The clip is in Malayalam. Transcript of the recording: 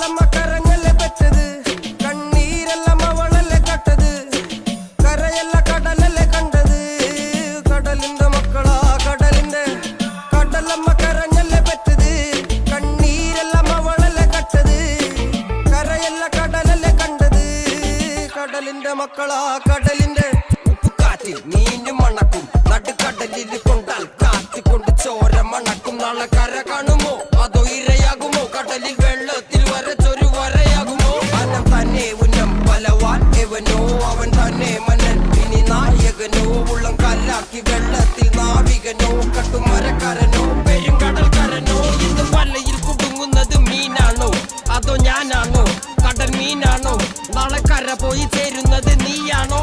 കടലമ്മ കരഞ്ഞല്ലേ പെറ്റത്, കണ്ണീരെല്ലാം അവളല്ലേ കട്ടത്, കരയല്ല കടലല്ലേ കണ്ടത്. കടലിന്റെ മക്കളാ കടലിന്റെ, കടലമ്മ കരഞ്ഞല്ലേ പെറ്റത്, കണ്ണീരെല്ലാം അവളല്ലേ കട്ടത്, കരയല്ല കടലല്ലേ കണ്ടത്. കടലിന്റെ മക്കളാ കടലിന്റെ. ഉപ്പുകാറ്റിൽ മീനും മണക്കും, നടുക്കടലിൽ കൊണ്ടാൽ കാറ്റ് കൊണ്ട് ചോര മണക്കും. നാളെ കര കാണുമോ അതോ ഇരയാകുമോ, കടലിൽ വെള്ളത്തിൽ വരച്ചൊരു വരയാകുമോ. അനം തന്നെ ഉന്നം ബലവാൻ എവനോ, അവൻ തന്നെ മന്നൻ ഇനി നായകനോ. ഉള്ളം കല്ലാക്കി വെള്ളത്തിൽ നാവികനോ, കട്ടുമരക്കാരനോ പെരുങ്കടൽക്കാരനോ. ഇന്ന് വലയിൽ കുടുങ്ങുന്നത് മീനാണോ അതോ ഞാനാണോ, കടൽ മീനാണോ. നാളെ കര പോയി ചേരുന്നത് നീയാണോ.